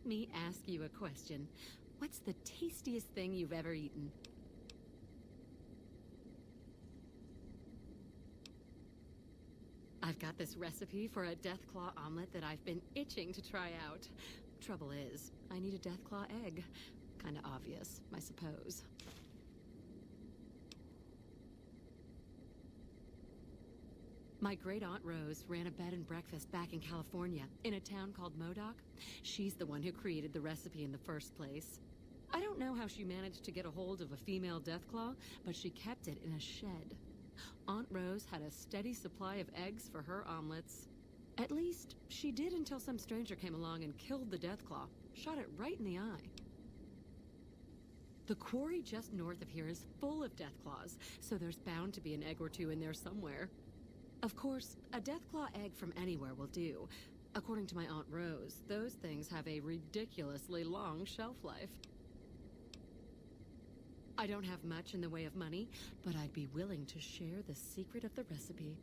Let me ask you a question. What's the tastiest thing you've ever eaten? I've got this recipe for a deathclaw omelet that I've been itching to try out. Trouble is, I need a deathclaw egg. Kinda obvious, I suppose. My great-aunt Rose ran a bed and breakfast back in California, in a town called Modoc. She's the one who created the recipe in the first place. I don't know how she managed to get a hold of a female deathclaw, but she kept it in a shed. Aunt Rose had a steady supply of eggs for her omelets. At least, she did until some stranger came along and killed the deathclaw, shot it right in the eye. The quarry just north of here is full of deathclaws, so there's bound to be an egg or two in there somewhere. Of course, a deathclaw egg from anywhere will do. According to my Aunt Rose, those things have a ridiculously long shelf life. I don't have much in the way of money, but I'd be willing to share the secret of the recipe.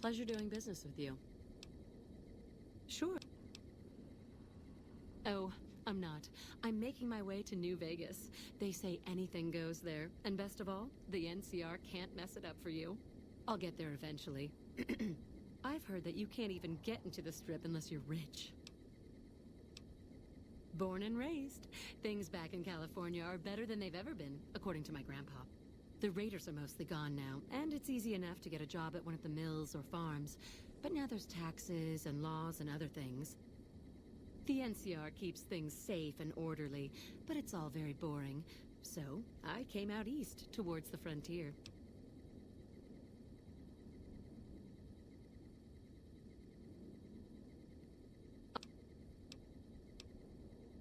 Pleasure doing business with you. Sure. Oh, I'm not. I'm making my way to New Vegas. They say anything goes there. And best of all, the NCR can't mess it up for you. I'll get there eventually. I've heard that you can't even get into the Strip unless you're rich. Born and raised, things back in California are better than they've ever been, according to my grandpa. The raiders are mostly gone now, and it's easy enough to get a job at one of the mills or farms. But now there's taxes and laws and other things. The NCR keeps things safe and orderly, but it's all very boring. So, I came out east, towards the frontier.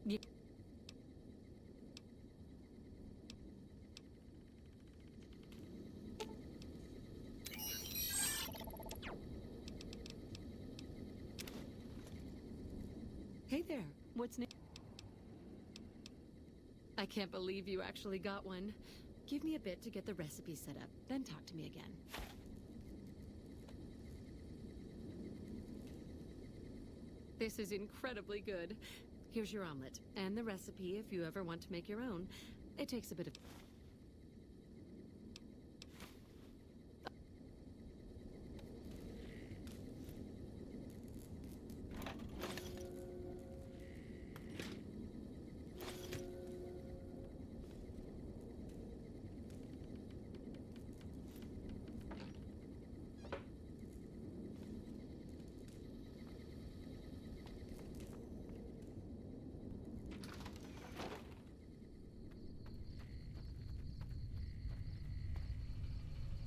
Yeah. Hey there, what's new? I can't believe you actually got one. Give me a bit to get the recipe set up, then talk to me again. This is incredibly good. Here's your omelet, and the recipe if you ever want to make your own. It takes a bit of...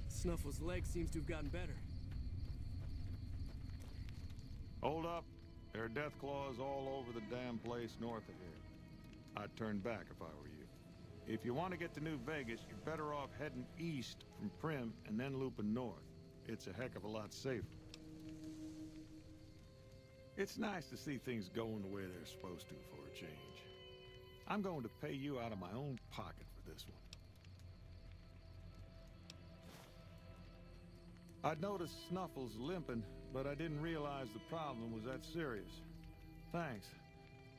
Snuffle's leg seems to have gotten better. Hold up. There are death claws all over the damn place north of here. I'd turn back if I were you. If you want to get to New Vegas, you're better off heading east from Prim and then looping north. It's a heck of a lot safer. It's nice to see things going the way they're supposed to for a change. I'm going to pay you out of my own pocket for this one. I'd noticed Snuffles limping, but I didn't realize the problem was that serious. Thanks.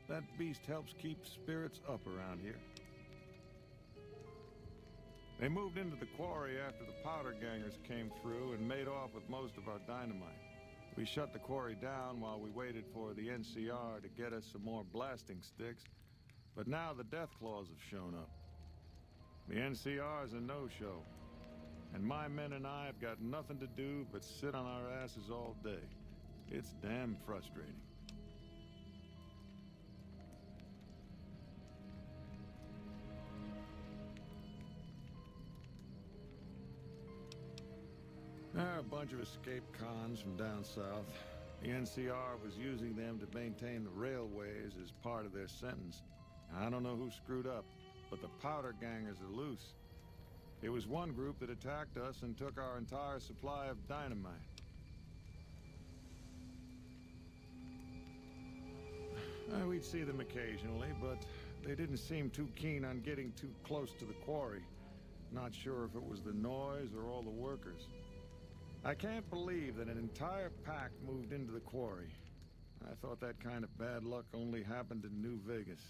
That beast helps keep spirits up around here. They moved into the quarry after the powder gangers came through and made off with most of our dynamite. We shut the quarry down while we waited for the NCR to get us some more blasting sticks, but now the Deathclaws have shown up. The NCR's a no-show, and my men and I have got nothing to do but sit on our asses all day. It's damn frustrating. bunch of escaped cons from down south. The NCR was using them to maintain the railways as part of their sentence. I don't know who screwed up, but the powder gangers are loose. It was one group that attacked us and took our entire supply of dynamite. We'd see them occasionally, but they didn't seem too keen on getting too close to the quarry. Not sure if it was the noise or all the workers. I can't believe that an entire pack moved into the quarry. I thought that kind of bad luck only happened in New Vegas.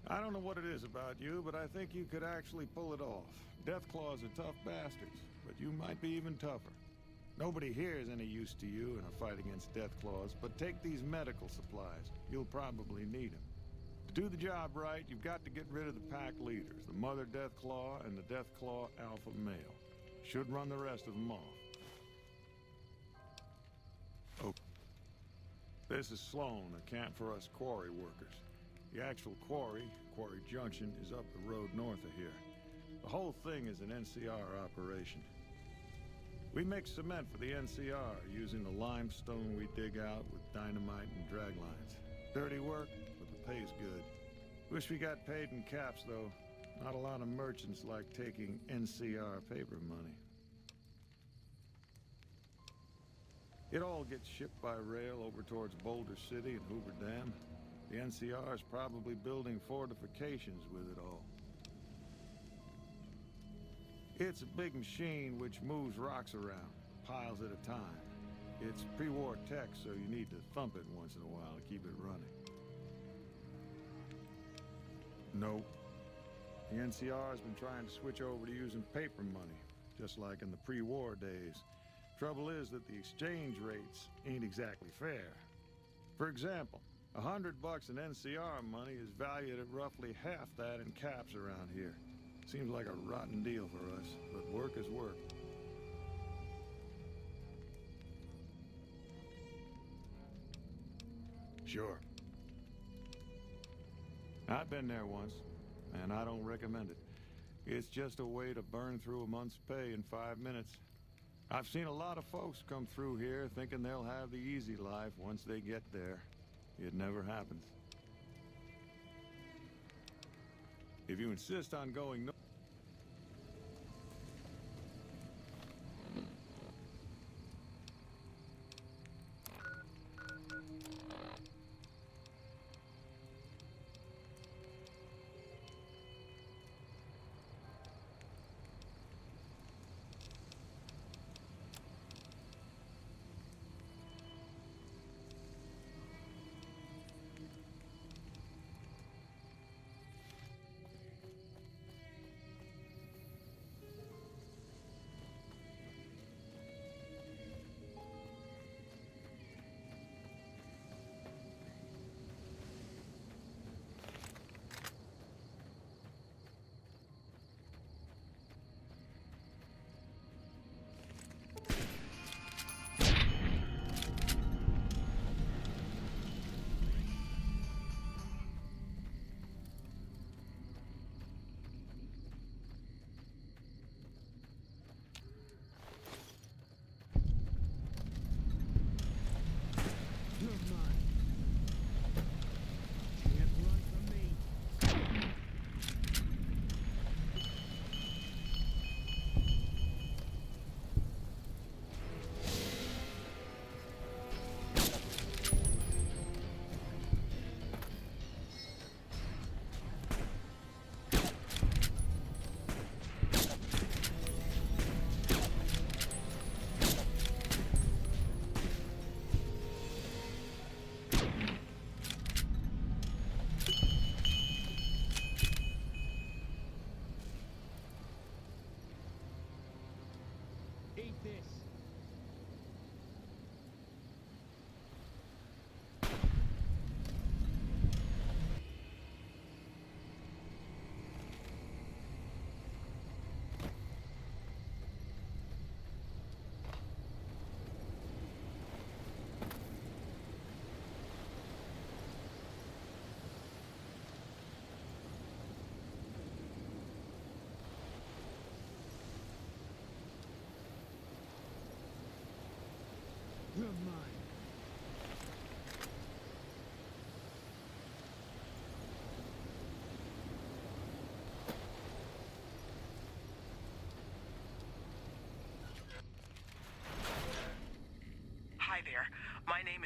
I don't know what it is about you, but I think you could actually pull it off. Deathclaws are tough bastards, but you might be even tougher. Nobody here is any use to you in a fight against Deathclaws, but take these medical supplies. You'll probably need them. To do the job right, you've got to get rid of the pack leaders, the Mother Deathclaw and the Deathclaw Alpha Male. Should run the rest of them off. Oh. This is Sloan, a camp for us quarry workers. The actual quarry, Quarry Junction, is up the road north of here. The whole thing is an NCR operation. We make cement for the NCR using the limestone we dig out with dynamite and drag lines. Dirty work, but the pay's good. Wish we got paid in caps, though. Not a lot of merchants like taking NCR paper money. It all gets shipped by rail over towards Boulder City and Hoover Dam. The NCR is probably building fortifications with it all. It's a big machine which moves rocks around, piles at a time. It's pre-war tech, so you need to thump it once in a while to keep it running. Nope. The NCR has been trying to switch over to using paper money, just like in the pre-war days. Trouble is that the exchange rates ain't exactly fair. For example, $100 in NCR money is valued at roughly half that in caps around here. Seems like a rotten deal for us, but work is work. Sure. I've been there once, and I don't recommend it. It's just a way to burn through a month's pay in 5 minutes. I've seen a lot of folks come through here thinking they'll have the easy life once they get there. It never happens. If you insist on going north,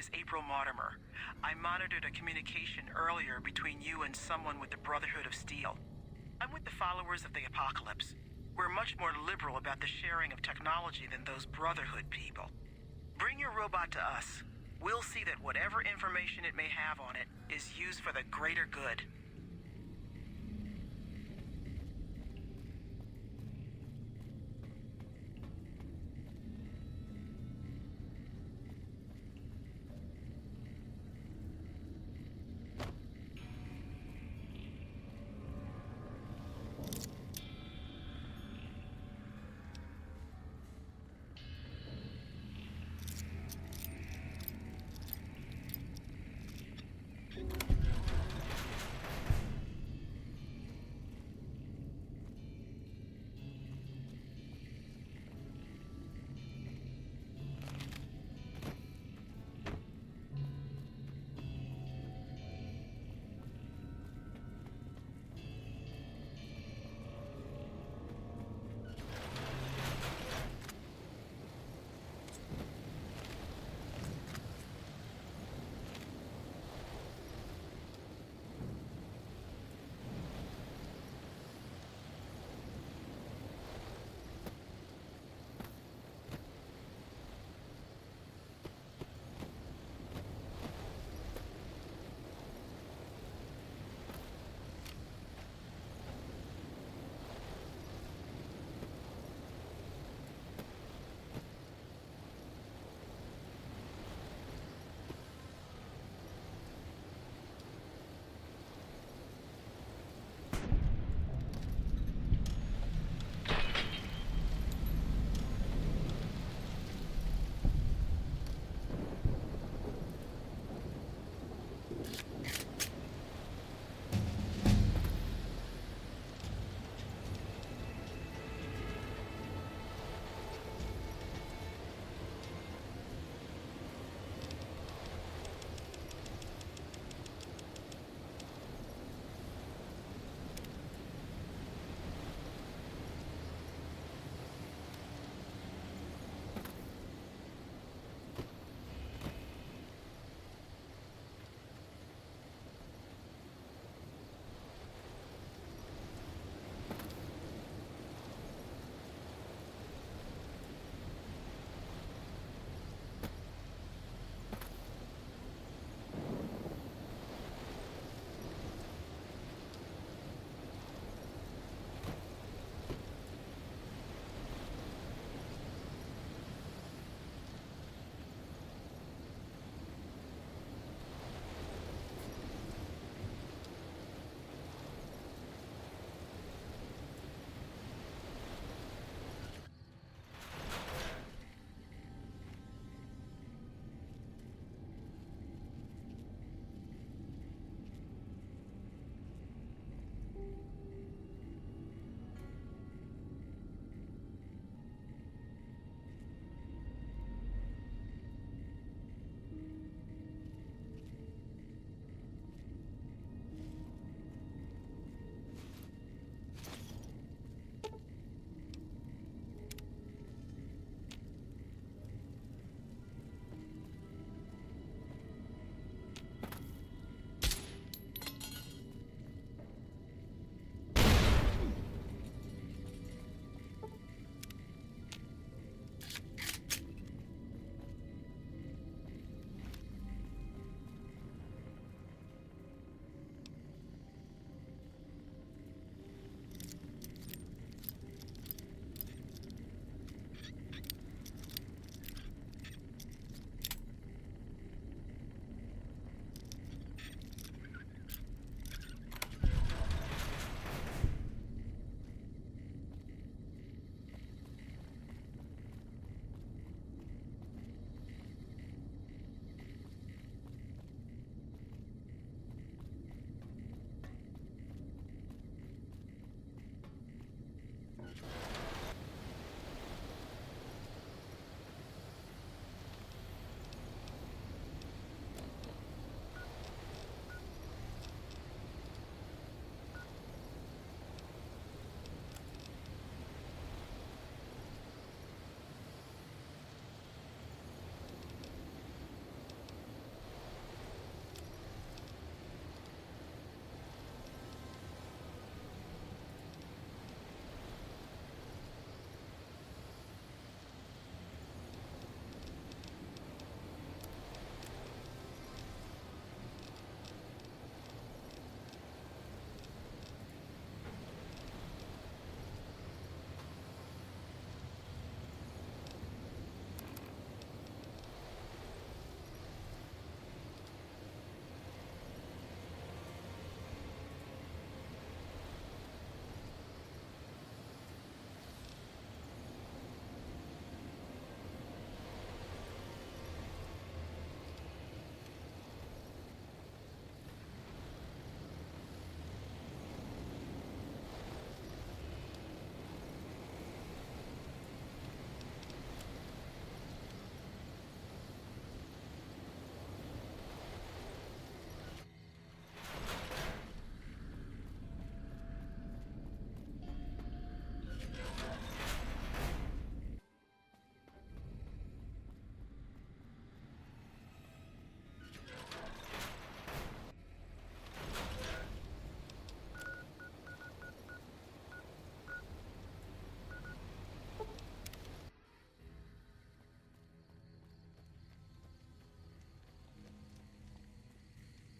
is April Mortimer. I monitored a communication earlier between you and someone with the Brotherhood of Steel. I'm with the followers of the Apocalypse. We're much more liberal about the sharing of technology than those Brotherhood people. Bring your robot to us. We'll see that whatever information it may have on it is used for the greater good.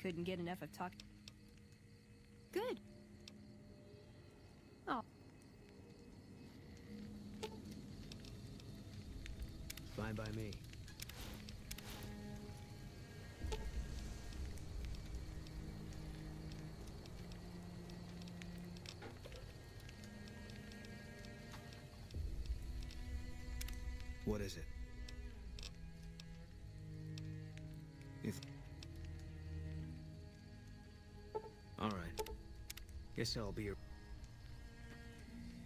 Couldn't get enough of talk. Good. Oh. Fine by me. What is it? All right. Guess I'll be your...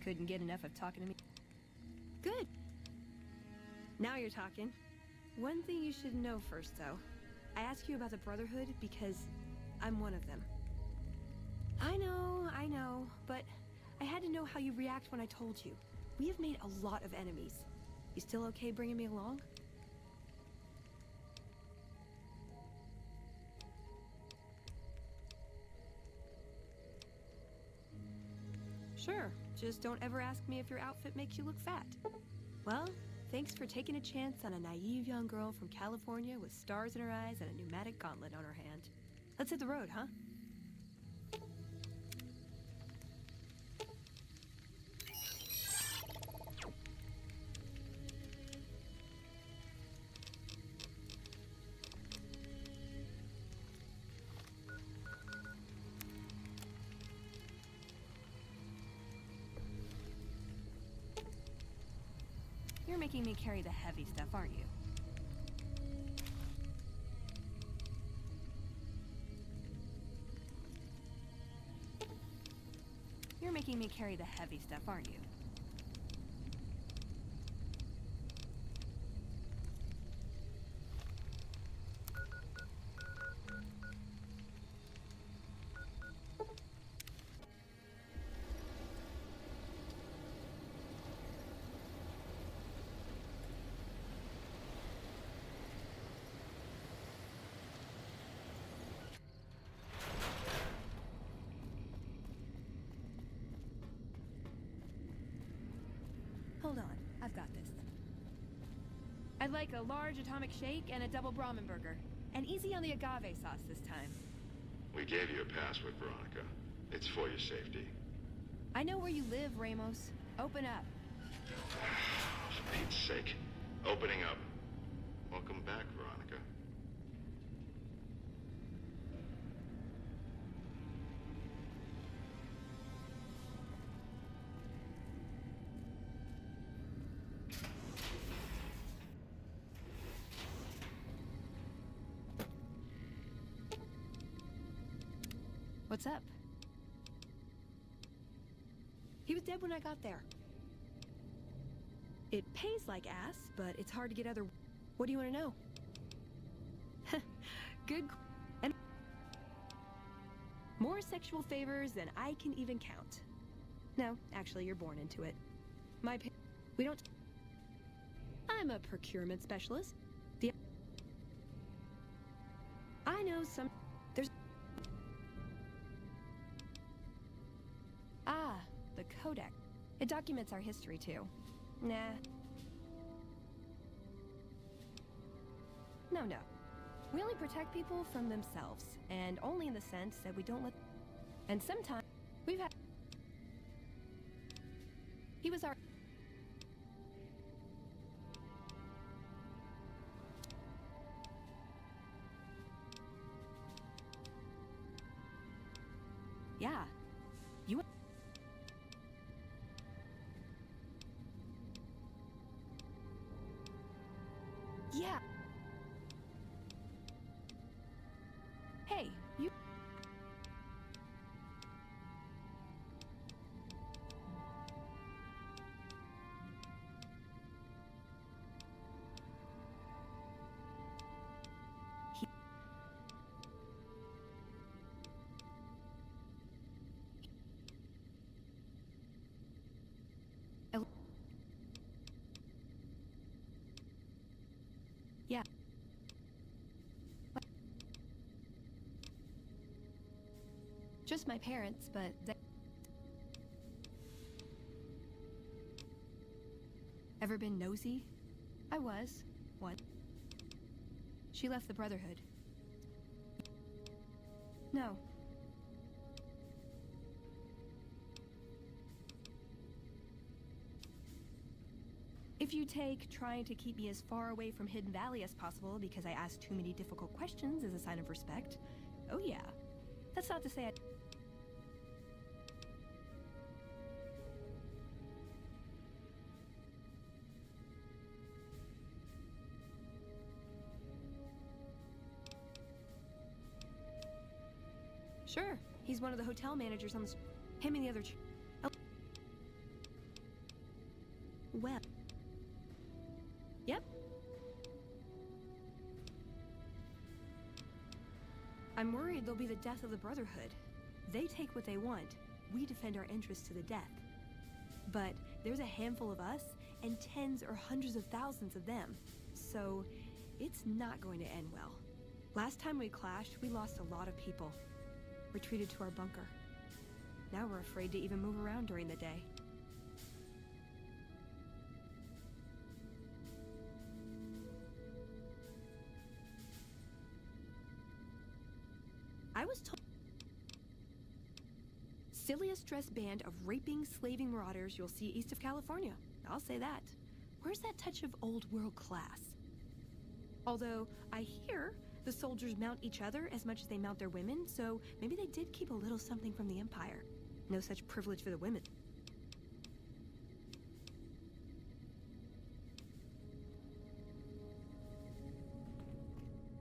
Couldn't get enough of talking to me. Good. Now you're talking. One thing you should know first, though. I asked you about the Brotherhood because I'm one of them. I know, but I had to know how you react when I told you. We have made a lot of enemies. You still okay bringing me along? Sure, just don't ever ask me if your outfit makes you look fat. Well, thanks for taking a chance on a naive young girl from California with stars in her eyes and a pneumatic gauntlet on her hand. Let's hit the road, huh? You're making me carry the heavy stuff, aren't you? You're making me carry the heavy stuff, aren't you? Hold on, I've got this. I'd like a large atomic shake and a double Brahmin burger. And easy on the agave sauce this time. We gave you a password, Veronica. It's for your safety. I know where you live, Ramos. Open up. For Pete's sake. Opening up. Welcome back, Veronica. What's up? He was dead when I got there. It pays like ass, but it's hard to get other... What do you want to know? Good... And... More sexual favors than I can even count. No, actually, you're born into it. We don't... I'm a procurement specialist. I know some... There's... Ah, the Codex. It documents our history, too. Nah. No. We only protect people from themselves, and only in the sense that we don't let... And sometimes, we've had... He was our... Yeah. You... Yeah. Hey, you... Yeah. Just my parents, but they... Ever been nosy? I was. What? She left the Brotherhood. No. If you take trying to keep me as far away from Hidden Valley as possible because I asked too many difficult questions as a sign of respect, oh yeah. That's not to say Sure, he's one of the hotel managers on the... Him and the other... Oh. Well... Yep. I'm worried they'll be the death of the Brotherhood. They take what they want. We defend our interests to the death. But there's a handful of us, and tens or hundreds of thousands of them. So, it's not going to end well. Last time we clashed, we lost a lot of people. Retreated to our bunker. Now we're afraid to even move around during the day. I was told... Silliest dressed band of raping, slaving marauders you'll see east of California. I'll say that. Where's that touch of old world class? Although, I hear the soldiers mount each other as much as they mount their women, so maybe they did keep a little something from the Empire. No such privilege for the women.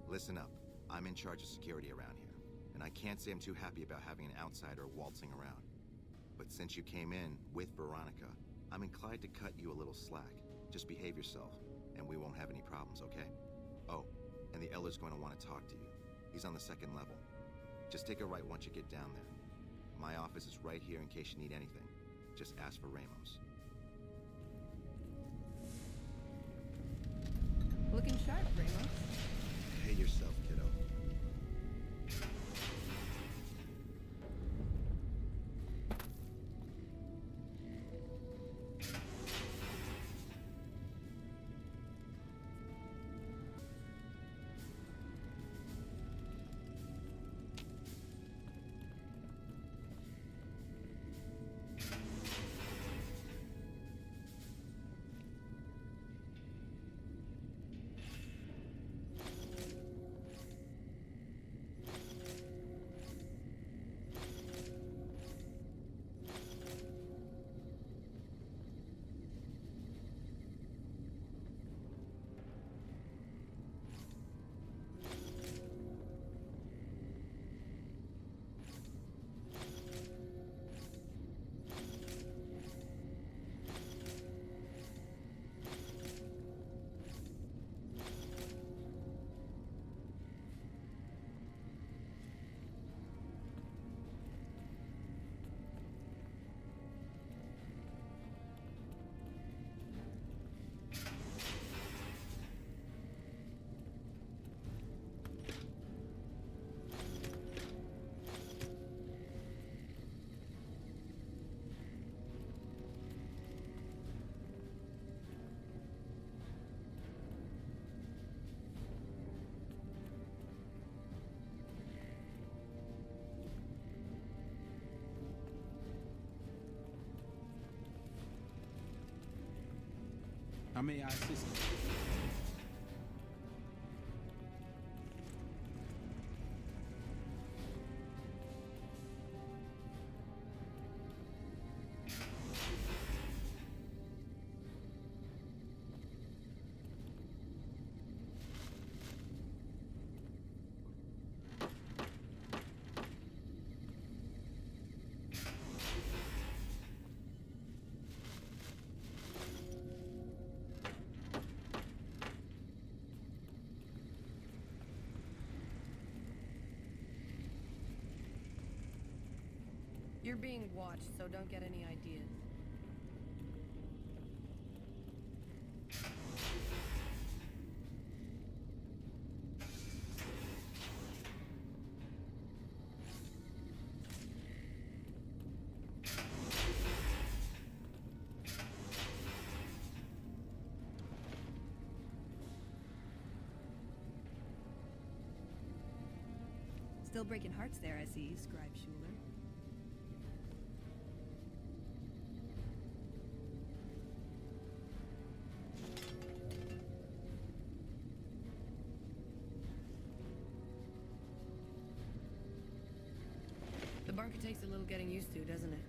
Listen up. I'm in charge of security around here, and I can't say I'm too happy about having an outsider waltzing around. But since you came in with Veronica, I'm inclined to cut you a little slack. Just behave yourself, and we won't have any problems, okay? Oh, and the Elder's going to want to talk to you. He's on the second level. Just take a right once you get down there. My office is right here in case you need anything. Just ask for Ramos. Looking sharp, Ramos. Behave yourself, kiddo. How may I assist you? You're being watched, so don't get any ideas. Still breaking hearts there, I see, Scribe Schuler. The bunker takes a little getting used to, doesn't it?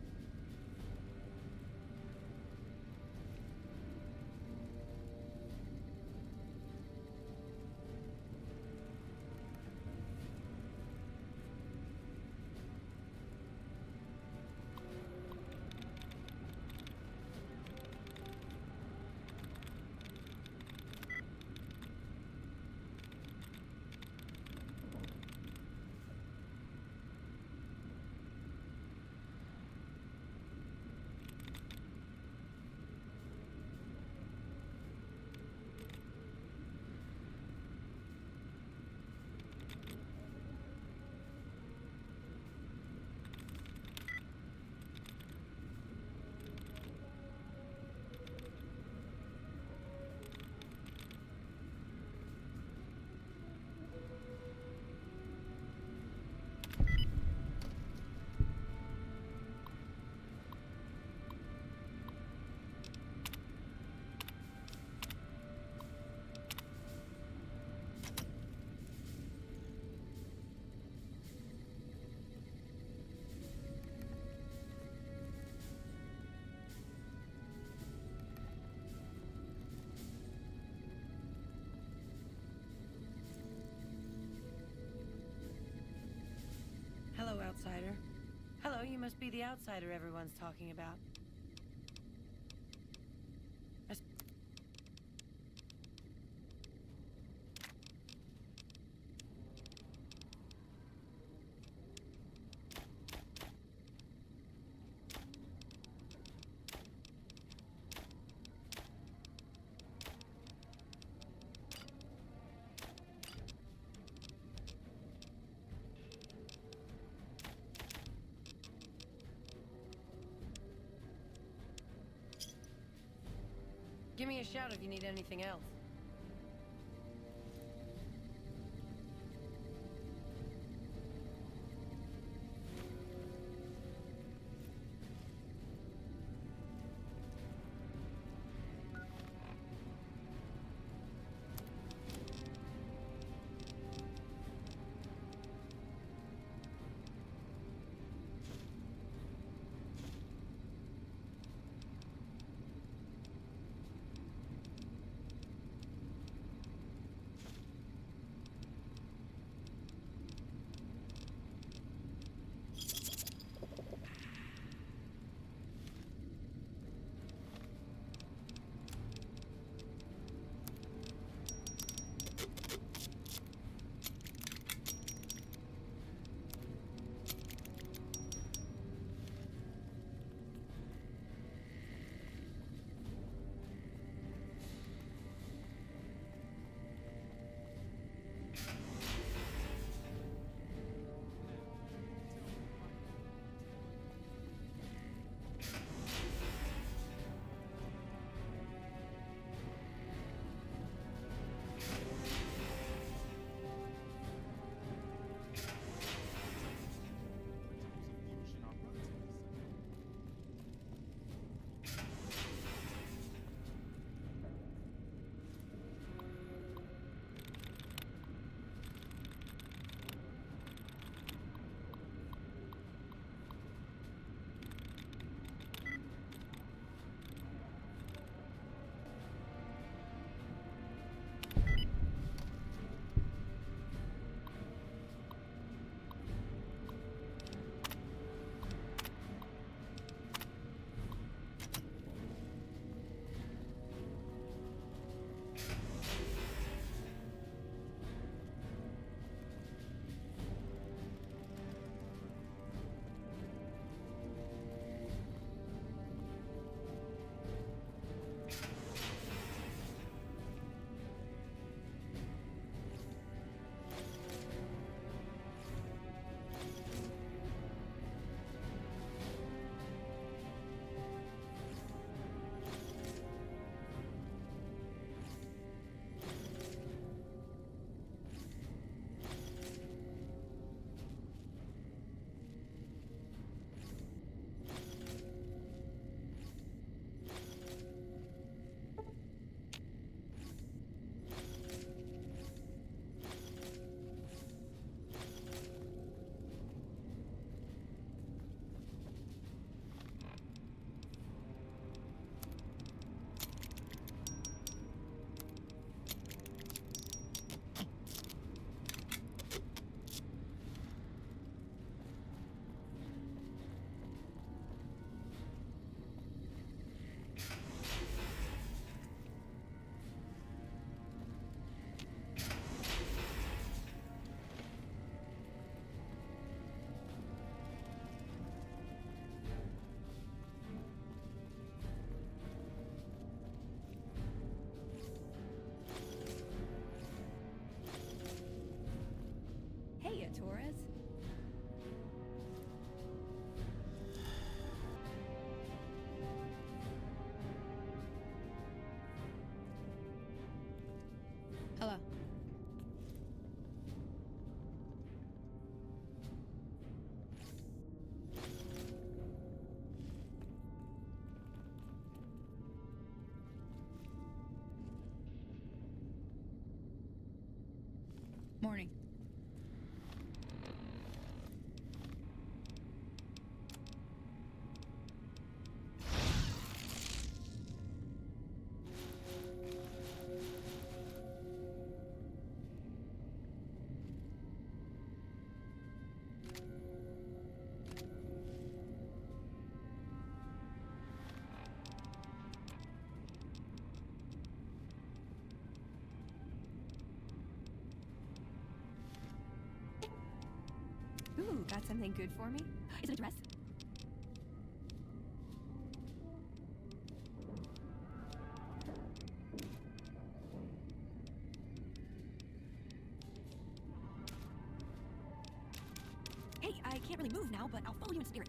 Hello, outsider. Hello, you must be the outsider everyone's talking about. Give me a shout if you need anything else. Hello. Morning. Ooh, got something good for me? Is it a dress? Hey, I can't really move now, but I'll follow you in spirit.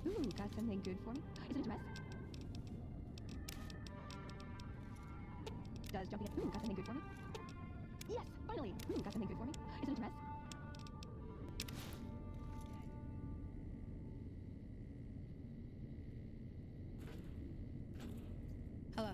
Ooh, got something good for me? Is it a dress? Does jumping at... Ooh, got something good for me? Yes, finally! Ooh, got something good for me? Is it a dress? Hello.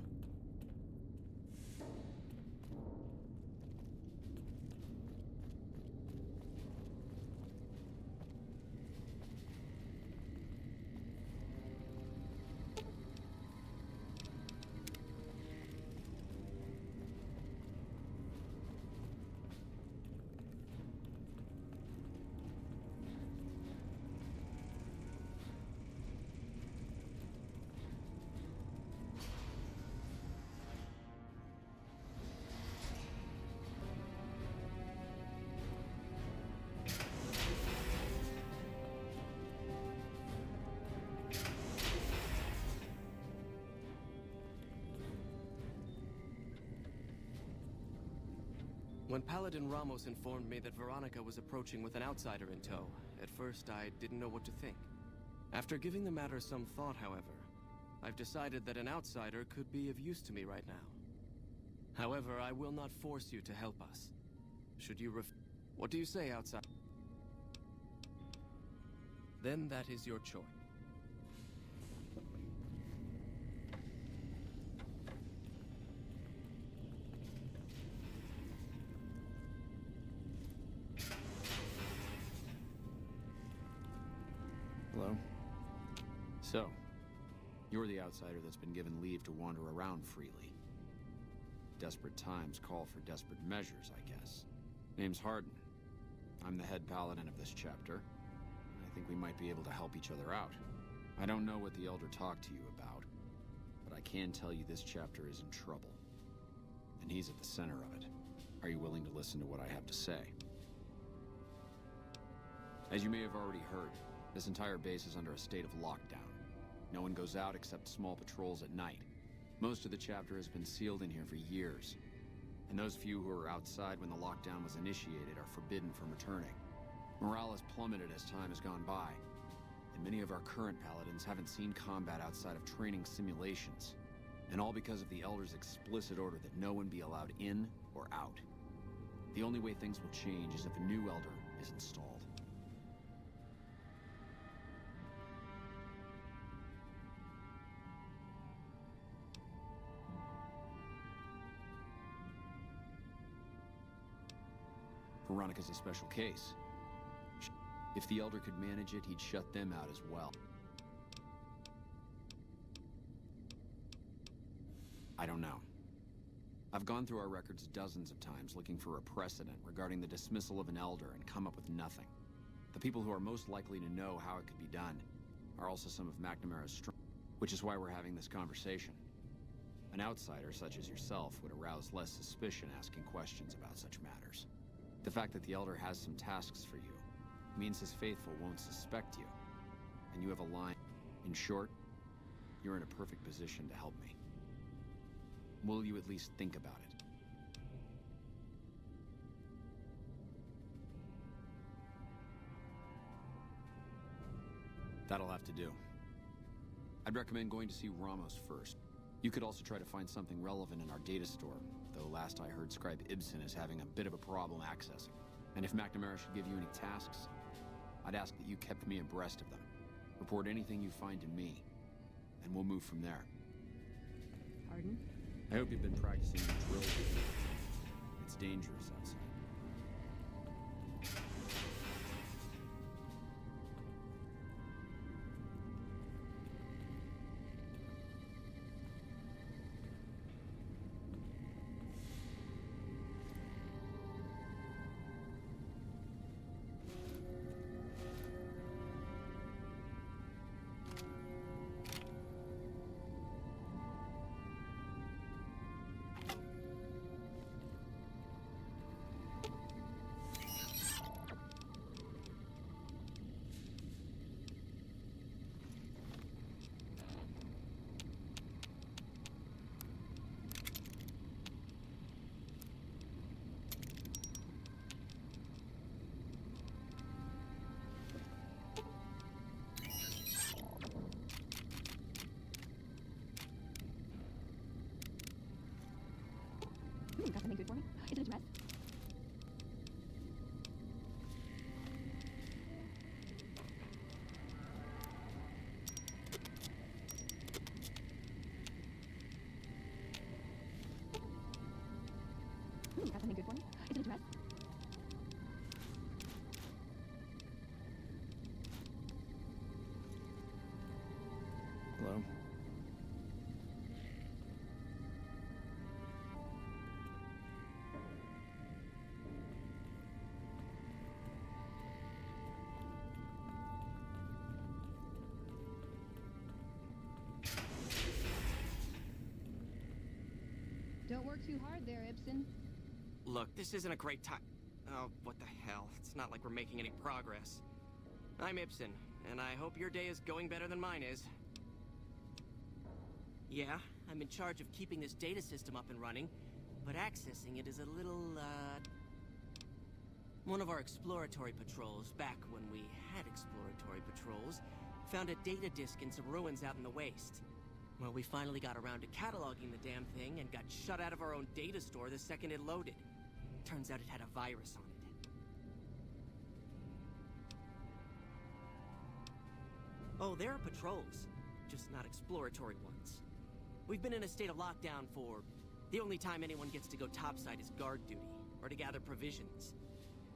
When Paladin Ramos informed me that Veronica was approaching with an outsider in tow, at first I didn't know what to think. After giving the matter some thought, however, I've decided that an outsider could be of use to me right now. However, I will not force you to help us. Should you What do you say, outsider? Then that is your choice. Hello? So, you're the outsider that's been given leave to wander around freely. Desperate times call for desperate measures, I guess. Name's Hardin. I'm the head paladin of this chapter. I think we might be able to help each other out. I don't know what the Elder talked to you about, but I can tell you this chapter is in trouble. And he's at the center of it. Are you willing to listen to what I have to say? As you may have already heard, this entire base is under a state of lockdown. No one goes out except small patrols at night. Most of the chapter has been sealed in here for years. And those few who were outside when the lockdown was initiated are forbidden from returning. Morale has plummeted as time has gone by. And many of our current paladins haven't seen combat outside of training simulations. And all because of the Elder's explicit order that no one be allowed in or out. The only way things will change is if a new Elder is installed. Veronica's a special case. If the Elder could manage it, he'd shut them out as well. I don't know. I've gone through our records dozens of times looking for a precedent regarding the dismissal of an Elder and come up with nothing. The people who are most likely to know how it could be done are also some of McNamara's strengths, which is why we're having this conversation. An outsider such as yourself would arouse less suspicion asking questions about such matters. The fact that the Elder has some tasks for you means his faithful won't suspect you, and you have a line. In short, you're in a perfect position to help me. Will you at least think about it? That'll have to do. I'd recommend going to see Ramos first. You could also try to find something relevant in our data store, though last I heard Scribe Ibsen is having a bit of a problem accessing. And if McNamara should give you any tasks, I'd ask that you kept me abreast of them. Report anything you find to me, and we'll move from there. Pardon? I hope you've been practicing your drill before. It's dangerous outside. Got something good for me? Is it a dress? Got something good for me? Is it a dress? Hello? Don't work too hard there, Ibsen. Look, this isn't a great time. Oh, what the hell. It's not like we're making any progress. I'm Ibsen, and I hope your day is going better than mine is. Yeah, I'm in charge of keeping this data system up and running, but accessing it is a little, One of our exploratory patrols, back when we had exploratory patrols, found a data disk in some ruins out in the waste. Well, we finally got around to cataloging the damn thing and got shut out of our own data store the second it loaded. Turns out it had a virus on it. Oh, there are patrols, just not exploratory ones. We've been in a state of lockdown for... The only time anyone gets to go topside is guard duty, or to gather provisions.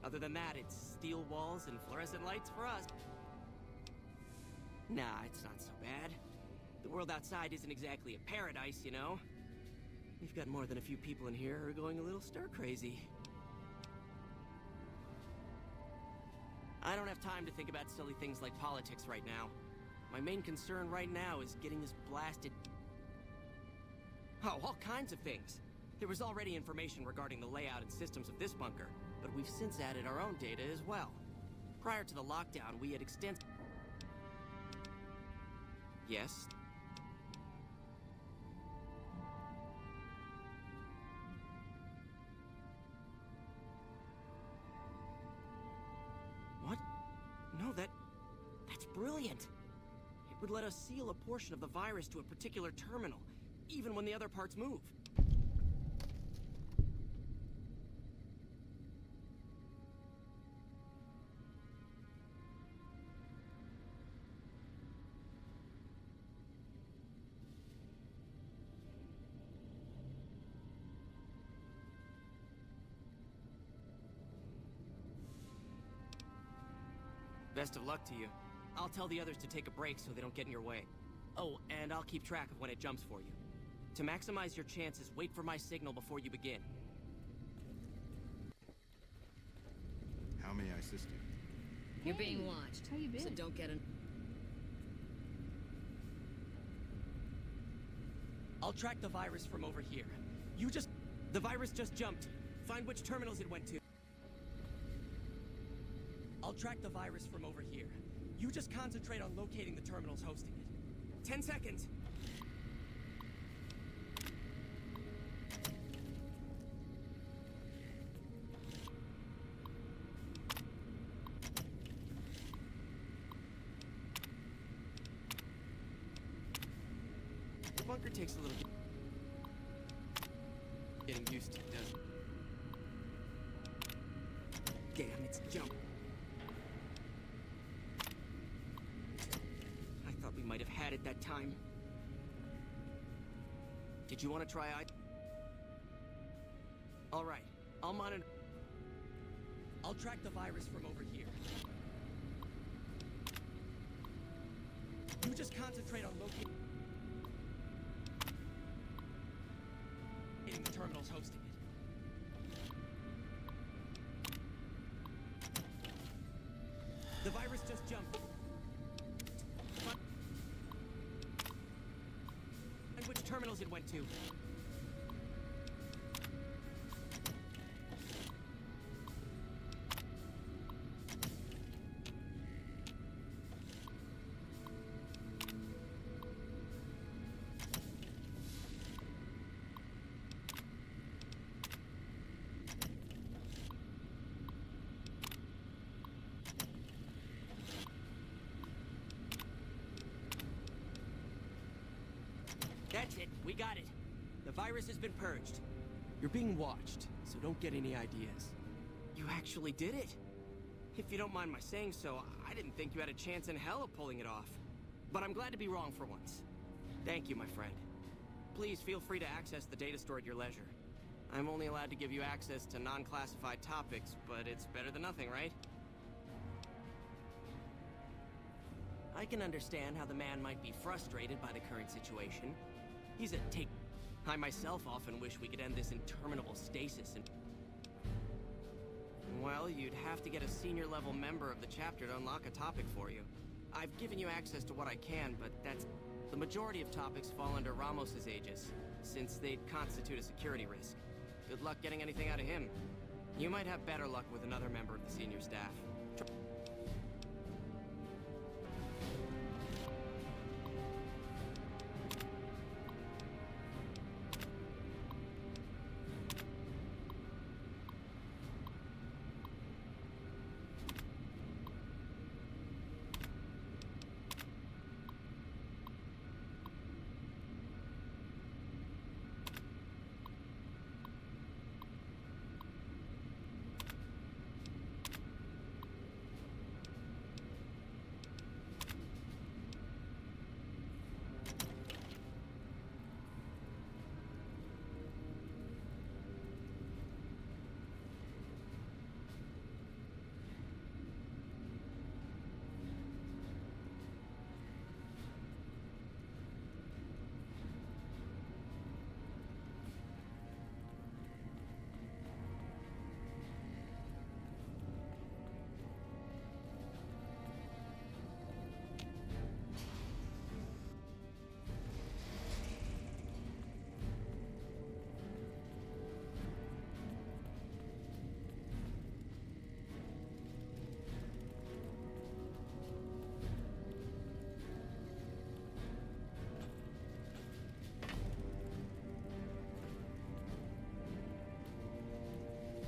Other than that, it's steel walls and fluorescent lights for us. Nah, it's not so bad. The world outside isn't exactly a paradise, you know? We've got more than a few people in here who are going a little stir-crazy. I don't have time to think about silly things like politics right now. My main concern right now is getting this blasted... Oh, all kinds of things. There was already information regarding the layout and systems of this bunker, but we've since added our own data as well. Prior to the lockdown, we had extensive... Yes? What? No, that's brilliant. It would let us seal a portion of the virus to a particular terminal, even when the other parts move. Best of luck to you. I'll tell the others to take a break so they don't get in your way. Oh, and I'll keep track of when it jumps for you. To maximize your chances, wait for my signal before you begin. How may I assist you? You're being watched. How you been? So don't get in. I'll track the virus from over here. The virus just jumped. Find which terminals it went to. I'll track the virus from over here. You just concentrate on locating the terminals hosting it. 10 seconds. The bunker takes a little... getting used to, doesn't it? Damn, it's jump. I thought we might have had it that time. Did you want to try All right, I'll monitor. I'll track the virus from over here. You just concentrate on locating the terminals hosting it. The virus just jumped. And which terminals it went to. That's it. We got it. The virus has been purged. You're being watched, so don't get any ideas. You actually did it. If you don't mind my saying so, I didn't think you had a chance in hell of pulling it off. But I'm glad to be wrong for once. Thank you, my friend. Please feel free to access the data store at your leisure. I'm only allowed to give you access to non-classified topics, but it's better than nothing, right? I can understand how the man might be frustrated by the current situation. He's a take. I myself often wish we could end this interminable stasis and... Well, you'd have to get a senior-level member of the chapter to unlock a topic for you. I've given you access to what I can, but that's... The majority of topics fall under Ramos's aegis, since they'd constitute a security risk. Good luck getting anything out of him. You might have better luck with another member of the senior staff.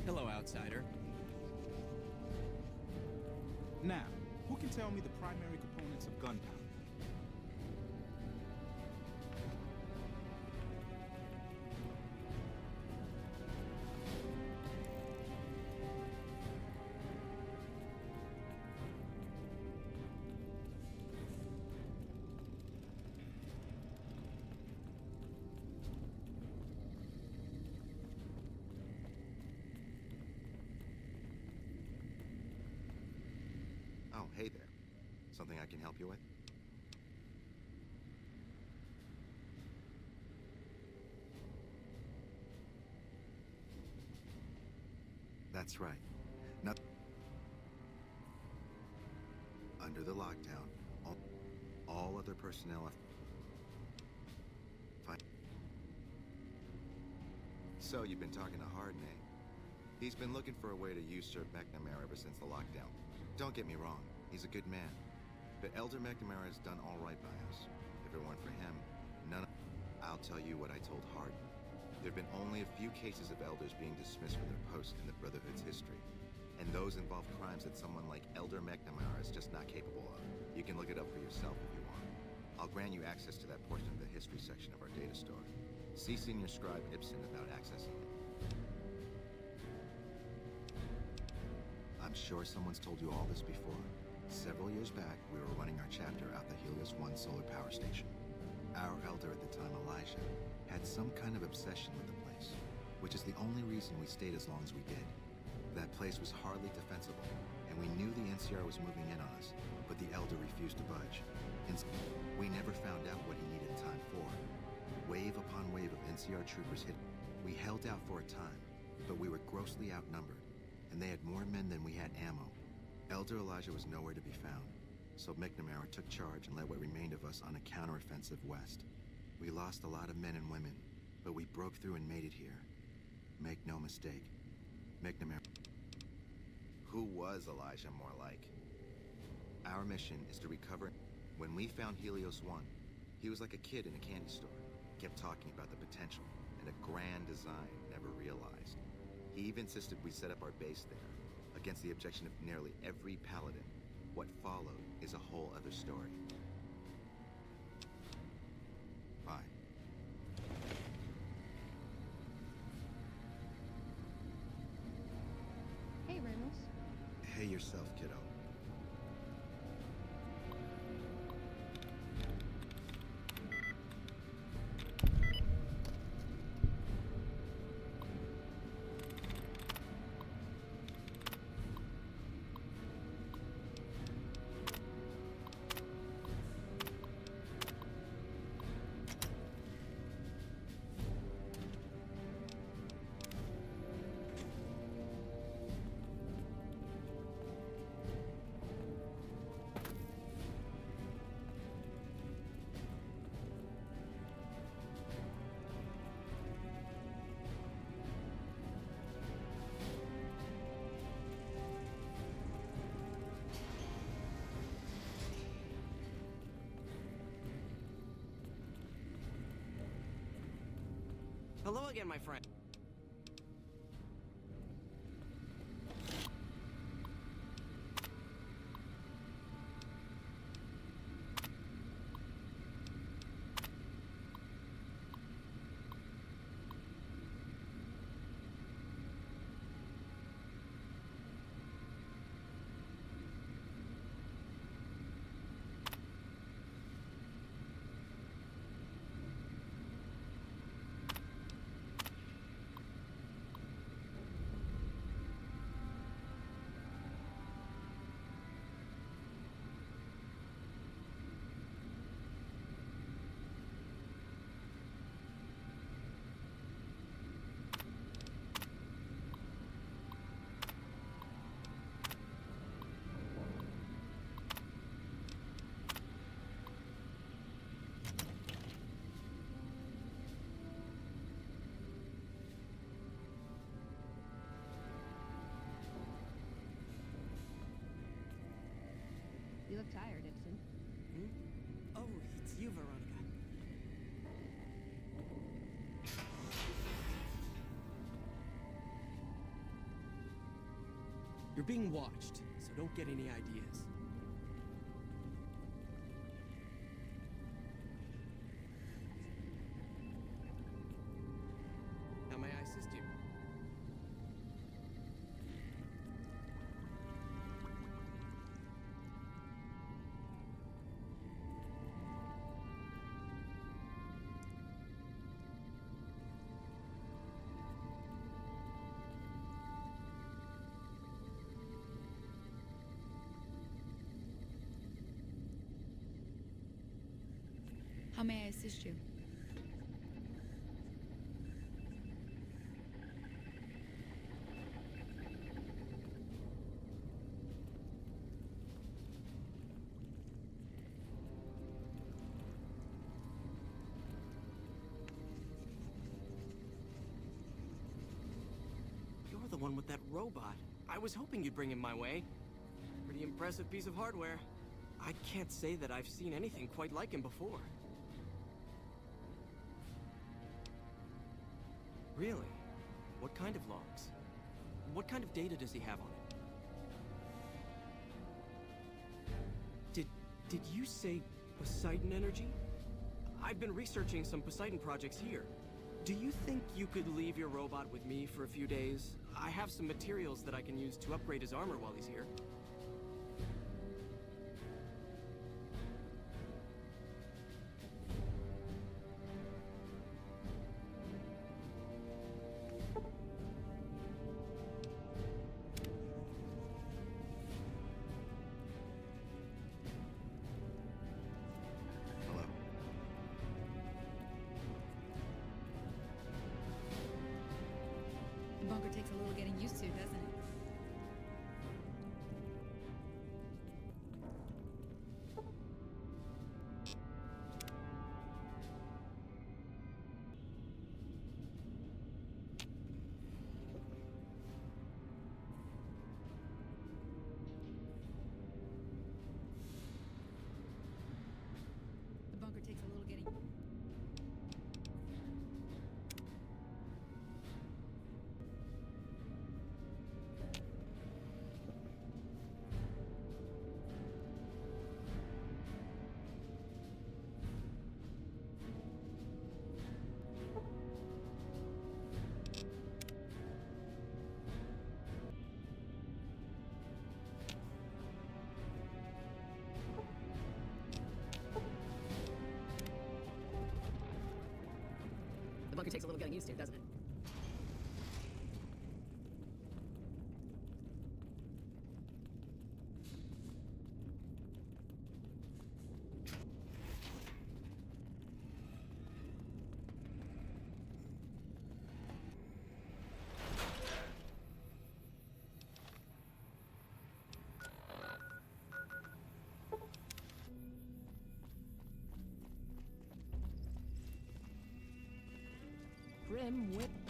Hello, outsider. Now, who can tell me the primary components of gunpowder? Oh, hey there. Something I can help you with? That's right. Not under the lockdown. All other personnel are fine. So you've been talking to Hardin, eh? He's been looking for a way to usurp McNamara ever since the lockdown. Don't get me wrong, he's a good man. But Elder McNamara has done all right by us. If it weren't for him, none of... I'll tell you what I told Hardin. There have been only a few cases of elders being dismissed from their posts in the Brotherhood's history. And those involve crimes that someone like Elder McNamara is just not capable of. You can look it up for yourself if you want. I'll grant you access to that portion of the history section of our data store. See Senior Scribe Ibsen about accessing it. I'm sure someone's told you all this before. Several years back, we were running our chapter out the Helios 1 solar power station. Our elder at the time, Elijah, had some kind of obsession with the place, which is the only reason we stayed as long as we did. That place was hardly defensible, and we knew the NCR was moving in on us, but the elder refused to budge. We never found out what he needed time for. Wave upon wave of NCR troopers hit. We held out for a time, but we were grossly outnumbered, and they had more men than we had ammo. Elder Elijah was nowhere to be found, so McNamara took charge and led what remained of us on a counteroffensive west. We lost a lot of men and women, but we broke through and made it here. Make no mistake, McNamara... Who was Elijah more like? Our mission is to recover... When we found Helios 1, he was like a kid in a candy store. Kept talking about the potential and a grand design never realized. He even insisted we set up our base there, against the objection of nearly every paladin. What followed is a whole other story. Bye. Hey, Ramos. Hey yourself, kiddo. Hello again, my friend. You look tired, Ibsen. Hmm? Oh, it's you, Veronica. You're being watched, so don't get any ideas. How may I assist you? How may I assist you? You're the one with that robot. I was hoping you'd bring him my way. Pretty impressive piece of hardware. I can't say that I've seen anything quite like him before. Really? What kind of logs? What kind of data does he have on it? Did you say Poseidon energy? I've been researching some Poseidon projects here. Do you think you could leave your robot with me for a few days? I have some materials that I can use to upgrade his armor while he's here. Hello. The bunker takes a little getting used to, doesn't it? The bunker takes a little getting... The bunker takes a little getting used to, doesn't it? Grim whip.